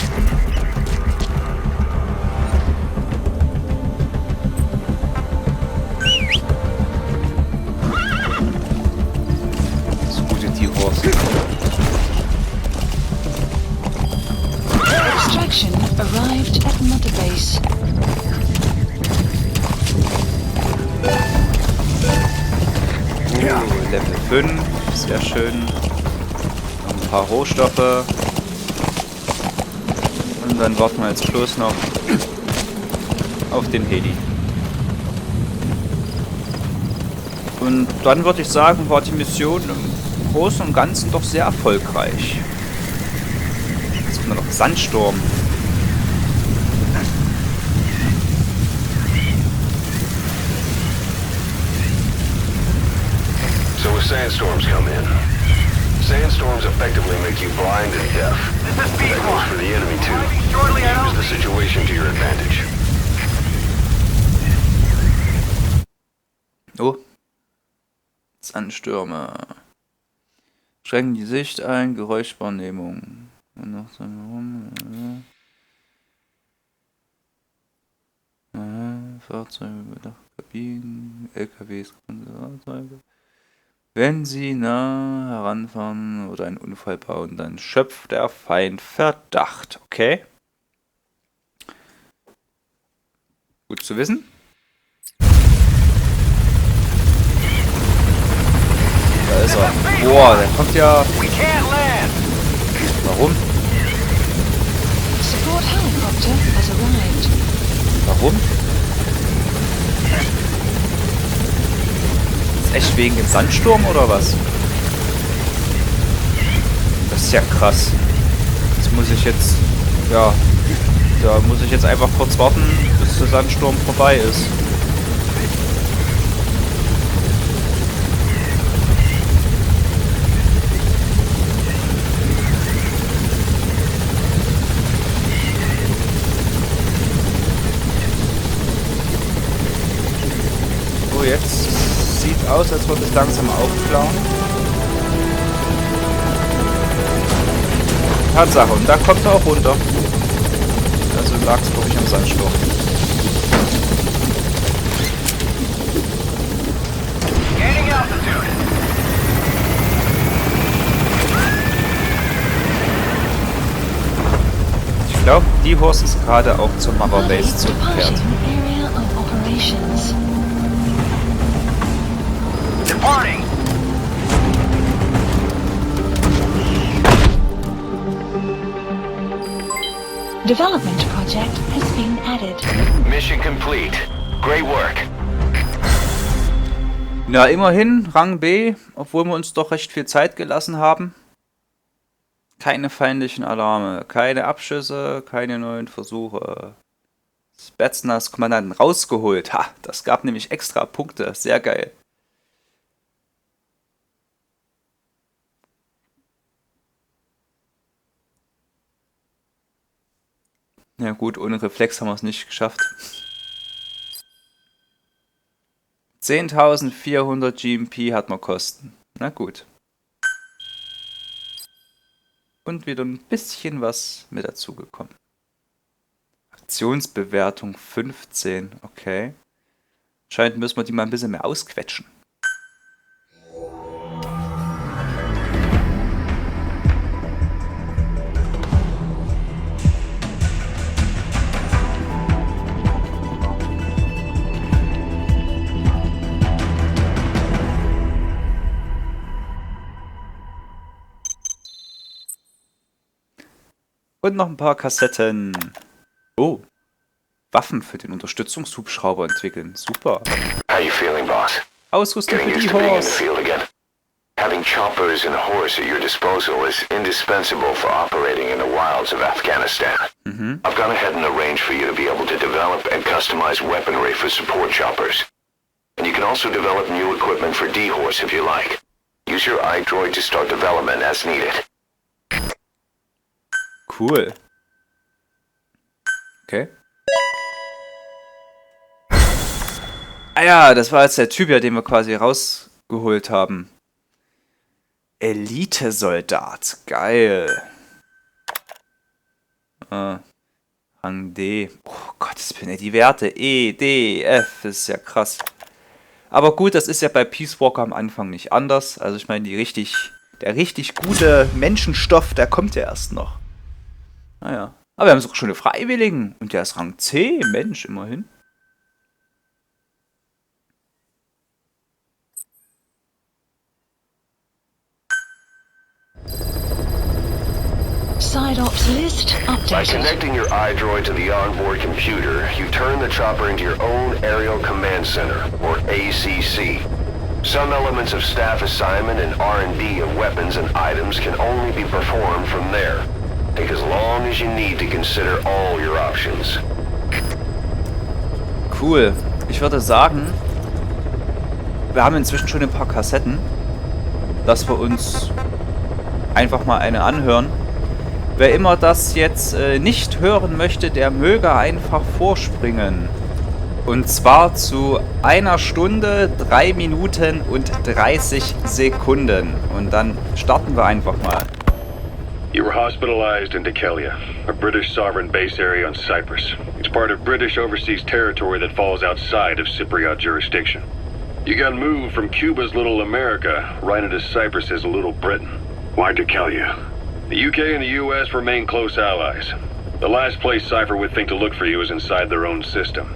Das gute T-Horse. Extraction arrived at Motherbase. Level 5, sehr schön. Noch ein paar Rohstoffe. Und dann warten wir jetzt bloß noch auf den Heli. Und dann würde ich sagen, war die Mission im Großen und Ganzen doch sehr erfolgreich. Jetzt kommt noch Sandsturm. So if sandstorms come in, sandstorms effectively make you blind and deaf. That goes for the enemy too. Use the situation to your advantage. Oh. Sandstürme. Schränken die Sicht ein, Geräuschwahrnehmung. Und noch so Fahrzeuge, Kabinen, LKWs, Fahrzeuge. Wenn sie nah heranfahren oder einen Unfall bauen, dann schöpft der Feind Verdacht. Okay. Gut zu wissen. Da ist er. Boah, der kommt ja... Warum? Support helicopter has arrived. Warum? Echt wegen dem Sandsturm oder was? Das ist ja krass. Das muss ich jetzt... Ja... Da muss ich jetzt einfach kurz warten, bis der Sandsturm vorbei ist. So, jetzt... Sieht aus, als würde es langsam aufklauen. Tatsache, und da kommt er auch runter. Also lag es wirklich am Sandsturm. Ich glaube, die Horse ist gerade auch zur Motherbase zurückgekehrt. Departing! Development project has been added. Mission complete. Great work. Na, immerhin Rang B, obwohl wir uns doch recht viel Zeit gelassen haben. Keine feindlichen Alarme, keine Abschüsse, keine neuen Versuche. Spetsnaz Kommandanten rausgeholt. Ha, das gab nämlich extra Punkte. Sehr geil. Ja gut, ohne Reflex haben wir es nicht geschafft. 10.400 GMP hat man Kosten. Na gut. Und wieder ein bisschen was mit dazugekommen. Aktionsbewertung 15, okay. Scheint müssen wir die mal ein bisschen mehr ausquetschen. Und noch ein paar Kassetten. Oh. Waffen für den Unterstützungshubschrauber entwickeln. Super. How you feeling, boss? Ausrüstung für Getting die used to being in the Horse. field again. Having choppers and a horse at your disposal is indispensable for operating in the wilds of Afghanistan. I've gone ahead and arranged for you to be able to develop and customize weaponry for support choppers. And you can also develop new equipment for D-Horse if you like. Use your iDroid to start development as needed. Cool. Okay. Ah ja, das war jetzt der Typ, ja, den wir quasi rausgeholt haben. Elite-Soldat. Geil. Rang D. Oh Gott, das bin ja die Werte. E, D, F. Das ist ja krass. Aber gut, das ist ja bei Peace Walker am Anfang nicht anders. Also ich meine, der richtig gute Menschenstoff, der kommt ja erst noch. Naja. Aber wir haben sogar schon eine Freiwilligen. Und der ist Rang C. Mensch, immerhin. Side ops list By updated. connecting your iDroid to the onboard computer, you turn the chopper into your own Aerial Command Center, or ACC. Some elements of staff assignment and R&D of weapons and items can only be performed from there. Take as long as you need to consider all your options. Cool. Ich würde sagen, wir haben inzwischen schon ein paar Kassetten, dass wir uns einfach mal eine anhören. Wer immer das jetzt nicht hören möchte, der möge einfach vorspringen. Und zwar zu 1 Stunde, 3 Minuten und 30 Sekunden. Und dann starten wir einfach mal. You were hospitalized in Dekelia, a British sovereign base area on Cyprus. It's part of British overseas territory that falls outside of Cypriot jurisdiction. You got moved from Cuba's Little America right into Cyprus's Little Britain. Why Dekelia? The UK and the US remain close allies. The last place Cypher would think to look for you is inside their own system.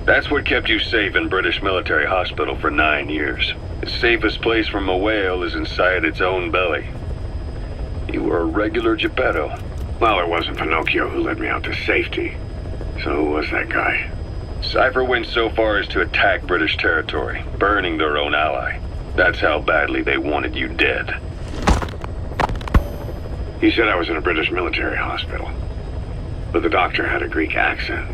That's what kept you safe in British military hospital for 9 years. The safest place from a whale is inside its own belly. You were a regular Geppetto. Well, it wasn't Pinocchio who led me out to safety. So who was that guy? Cypher went so far as to attack British territory, burning their own ally. That's how badly they wanted you dead. He said I was in a British military hospital. But the doctor had a Greek accent.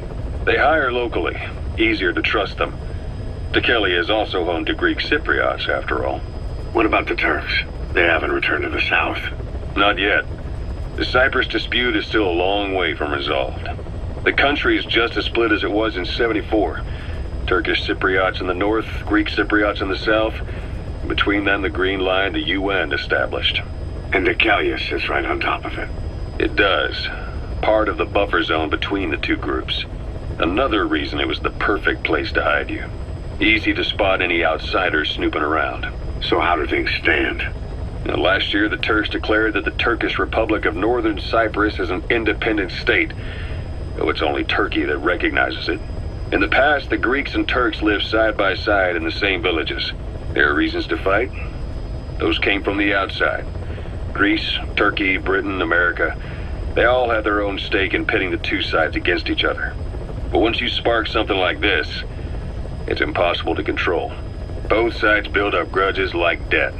They hire locally. Easier to trust them. Dekelia is also home to Greek Cypriots, after all. What about the Turks? They haven't returned to the south. Not yet. The Cyprus dispute is still a long way from resolved. The country is just as split as it was in '74. Turkish Cypriots in the north, Greek Cypriots in the south. Between them, the Green Line, the UN established. And Dekelia sits right on top of it. It does. Part of the buffer zone between the two groups. Another reason it was the perfect place to hide you. Easy to spot any outsiders snooping around. So how do things stand? Now, last year, the Turks declared that the Turkish Republic of Northern Cyprus is an independent state, though it's only Turkey that recognizes it. In the past, the Greeks and Turks lived side by side in the same villages. There are reasons to fight. Those came from the outside. Greece, Turkey, Britain, America, they all had their own stake in pitting the two sides against each other. But once you spark something like this, it's impossible to control. Both sides build up grudges like debt,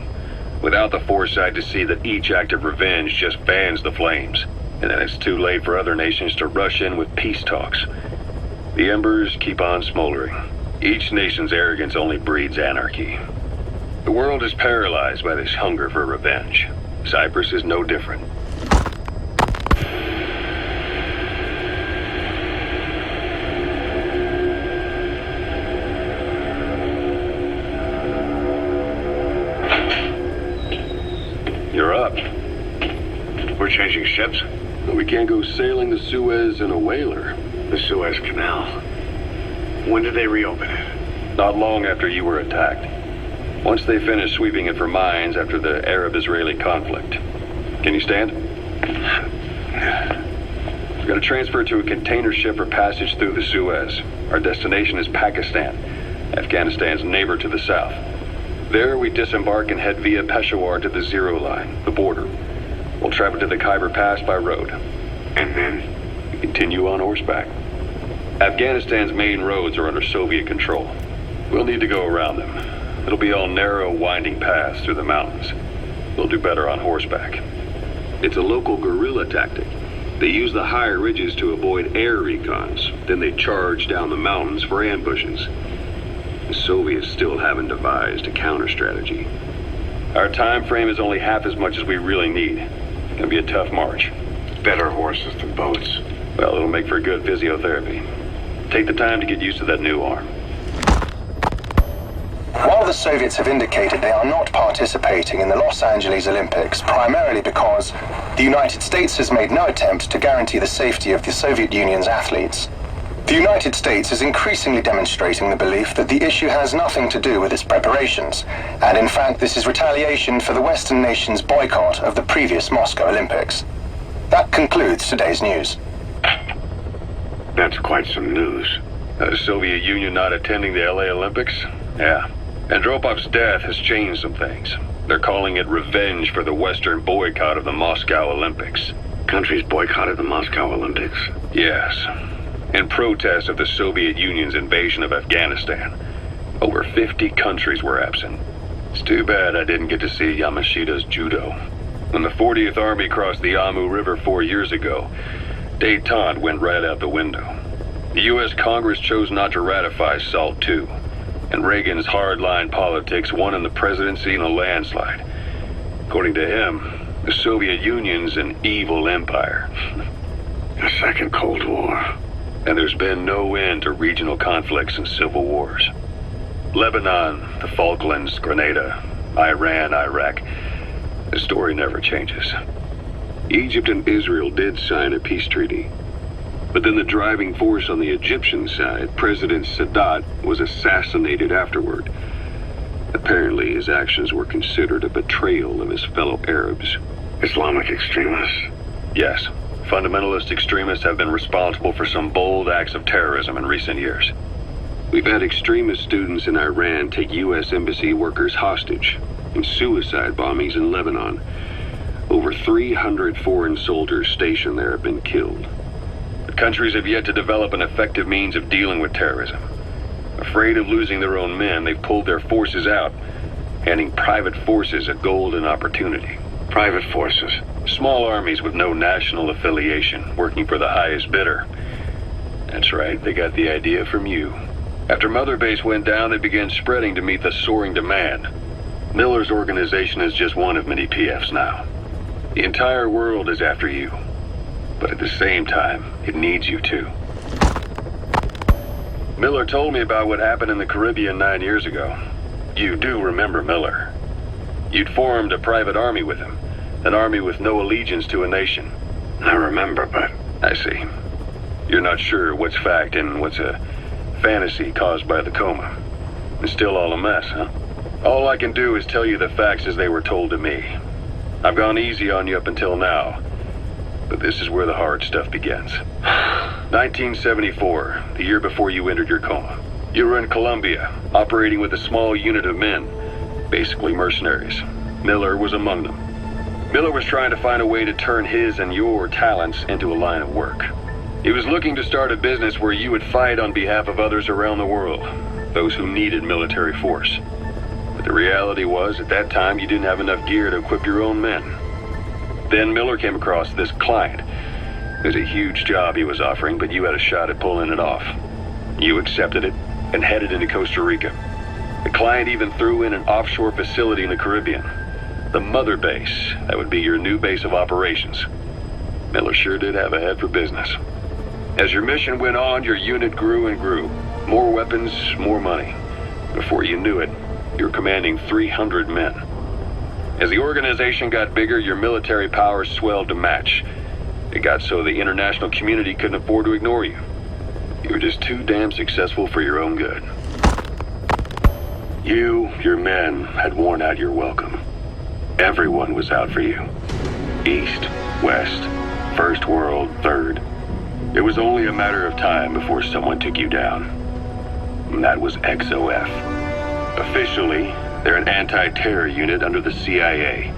without the foresight to see that each act of revenge just fans the flames, and then it's too late for other nations to rush in with peace talks. The embers keep on smoldering. Each nation's arrogance only breeds anarchy. The world is paralyzed by this hunger for revenge. Cyprus is no different. You're up. We're changing ships? We can't go sailing the Suez in a whaler. The Suez Canal. When did they reopen it? Not long after you were attacked. Once they finished sweeping it for mines after the Arab-Israeli conflict. Can you stand? We've got to transfer it to a container ship for passage through the Suez. Our destination is Pakistan, Afghanistan's neighbor to the south. There we disembark and head via Peshawar to the Zero Line, the border. We'll travel to the Khyber Pass by road. And then? We continue on horseback. Afghanistan's main roads are under Soviet control. We'll need to go around them. It'll be all narrow, winding paths through the mountains. We'll do better on horseback. It's a local guerrilla tactic. They use the higher ridges to avoid air recons. Then they charge down the mountains for ambushes. The Soviets still haven't devised a counter-strategy. Our time frame is only half as much as we really need. It's gonna be a tough march. Better horses than boats. Well, it'll make for good physiotherapy. Take the time to get used to that new arm. While the Soviets have indicated they are not participating in the Los Angeles Olympics, primarily because the United States has made no attempt to guarantee the safety of the Soviet Union's athletes, the United States is increasingly demonstrating the belief that the issue has nothing to do with its preparations, and in fact this is retaliation for the Western nations' boycott of the previous Moscow Olympics. That concludes today's news. That's quite some news. The Soviet Union not attending the LA Olympics? Yeah. Andropov's death has changed some things. They're calling it revenge for the Western boycott of the Moscow Olympics. Countries boycotted the Moscow Olympics? Yes. In protest of the Soviet Union's invasion of Afghanistan. Over 50 countries were absent. It's too bad I didn't get to see Yamashita's judo. When the 40th Army crossed the Amu River 4 years ago, détente went right out the window. The U.S. Congress chose not to ratify SALT II, and Reagan's hardline politics won in the presidency in a landslide. According to him, the Soviet Union's an evil empire. A second Cold War. And there's been no end to regional conflicts and civil wars. Lebanon, the Falklands, Grenada, Iran, Iraq. The story never changes. Egypt and Israel did sign a peace treaty. But then the driving force on the Egyptian side, President Sadat, was assassinated afterward. Apparently his actions were considered a betrayal of his fellow Arabs. Islamic extremists? Yes. Fundamentalist extremists have been responsible for some bold acts of terrorism in recent years. We've had extremist students in Iran take U.S. embassy workers hostage, and suicide bombings in Lebanon. Over 300 foreign soldiers stationed there have been killed. The countries have yet to develop an effective means of dealing with terrorism. Afraid of losing their own men, they've pulled their forces out, handing private forces a golden opportunity. Private forces? Small armies with no national affiliation, working for the highest bidder. That's right, they got the idea from you. After Motherbase went down, they began spreading to meet the soaring demand. Miller's organization is just one of many PFs now. The entire world is after you. But at the same time, it needs you too. Miller told me about what happened in the Caribbean 9 years ago. You do remember Miller. You'd formed a private army with him. An army with no allegiance to a nation. I remember, but... I see. You're not sure what's fact and what's a fantasy caused by the coma. It's still all a mess, huh? All I can do is tell you the facts as they were told to me. I've gone easy on you up until now. But this is where the hard stuff begins. 1974, the year before you entered your coma. You were in Colombia, operating with a small unit of men, basically mercenaries. Miller was among them. Miller was trying to find a way to turn his and your talents into a line of work. He was looking to start a business where you would fight on behalf of others around the world, those who needed military force. But the reality was, at that time, you didn't have enough gear to equip your own men. Then Miller came across this client. It was a huge job he was offering, but you had a shot at pulling it off. You accepted it and headed into Costa Rica. The client even threw in an offshore facility in the Caribbean. The Motherbase, that would be your new base of operations. Miller sure did have a head for business. As your mission went on, your unit grew and grew. More weapons, more money. Before you knew it, you were commanding 300 men. As the organization got bigger, your military powers swelled to match. It got so the international community couldn't afford to ignore you. You were just too damn successful for your own good. You, your men, had worn out your welcome. Everyone was out for you. East, West, First World, Third. It was only a matter of time before someone took you down. And that was XOF. Officially, they're an anti-terror unit under the CIA.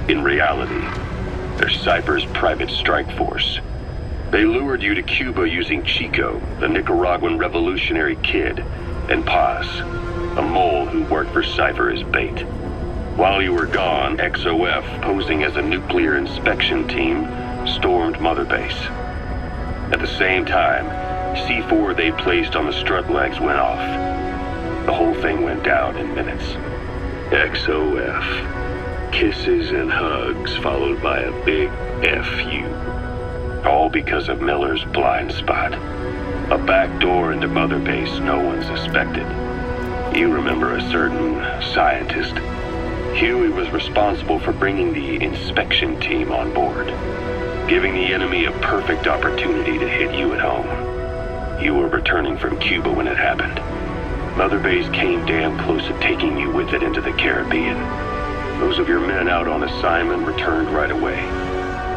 In reality, they're Cypher's private strike force. They lured you to Cuba using Chico, the Nicaraguan revolutionary kid, and Paz, a mole who worked for Cypher as bait. While you were gone, XOF, posing as a nuclear inspection team, stormed Motherbase. At the same time, C4 they placed on the strut legs went off. The whole thing went down in minutes. XOF. Kisses and hugs followed by a big F-U. All because of Miller's blind spot. A back door into Motherbase no one suspected. You remember a certain scientist? Huey was responsible for bringing the inspection team on board, giving the enemy a perfect opportunity to hit you at home. You were returning from Cuba when it happened. Motherbase came damn close to taking you with it into the Caribbean. Those of your men out on assignment returned right away.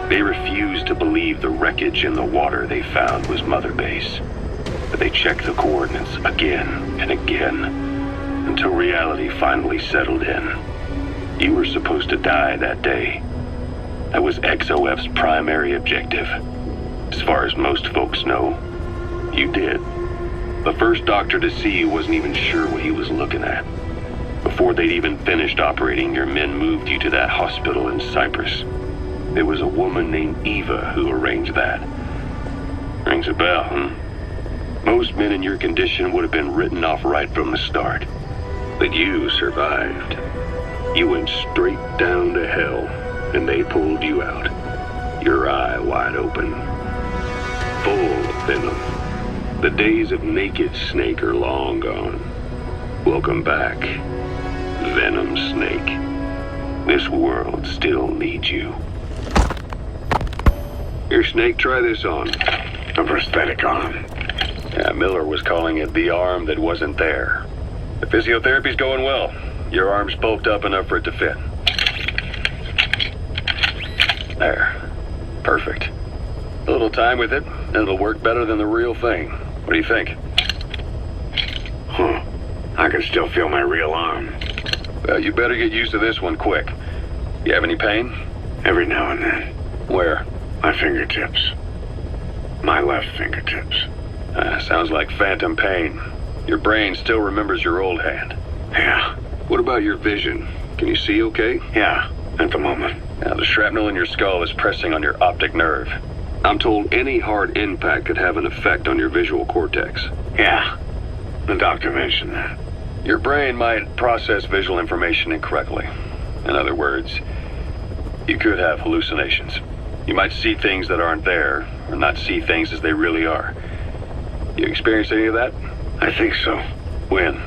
They refused to believe the wreckage in the water they found was Motherbase. But they checked the coordinates again and again, until reality finally settled in. You were supposed to die that day. That was XOF's primary objective. As far as most folks know, you did. The first doctor to see you wasn't even sure what he was looking at. Before they'd even finished operating, your men moved you to that hospital in Cyprus. There was a woman named Eva who arranged that. Rings a bell, huh? Most men in your condition would have been written off right from the start. But you survived. You went straight down to hell, and they pulled you out. Your eye wide open. Full venom. The days of naked Snake are long gone. Welcome back, Venom Snake. This world still needs you. Here, Snake, try this on. A prosthetic arm. Yeah, Miller was calling it the arm that wasn't there. The physiotherapy's going well. Your arm's bulked up enough for it to fit. There. Perfect. A little time with it, and it'll work better than the real thing. What do you think? Huh. I can still feel my real arm. Well, you better get used to this one quick. You have any pain? Every now and then. Where? My fingertips. My left fingertips. Sounds like phantom pain. Your brain still remembers your old hand. Yeah. What about your vision? Can you see okay? Yeah, at the moment. Now, the shrapnel in your skull is pressing on your optic nerve. I'm told any hard impact could have an effect on your visual cortex. Yeah, the doctor mentioned that. Your brain might process visual information incorrectly. In other words, you could have hallucinations. You might see things that aren't there, or not see things as they really are. You experienced any of that? I think so. When?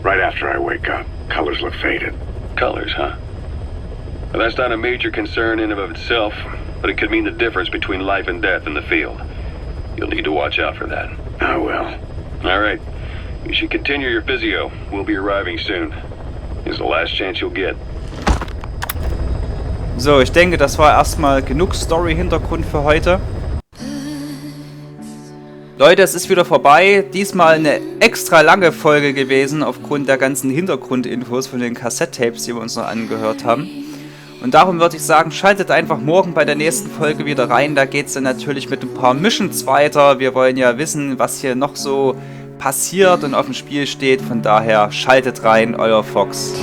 Right after I wake up. Colors look faded. Colors, huh? Well, that's not a major concern in and of itself, but it could mean the difference between life and death in the field. You'll need to watch out for that. I will. All right. You should continue your physio. We'll be arriving soon. It's the last chance you'll get. So, ich denke, das war erstmal genug Story-Hintergrund für heute. Leute, es ist wieder vorbei. Diesmal eine extra lange Folge gewesen, aufgrund der ganzen Hintergrundinfos von den Cassette-Tapes, die wir uns noch angehört haben. Und darum würde ich sagen, schaltet einfach morgen bei der nächsten Folge wieder rein. Da geht es dann natürlich mit ein paar Missions weiter. Wir wollen ja wissen, was hier noch so passiert und auf dem Spiel steht. Von daher schaltet rein, euer Fox.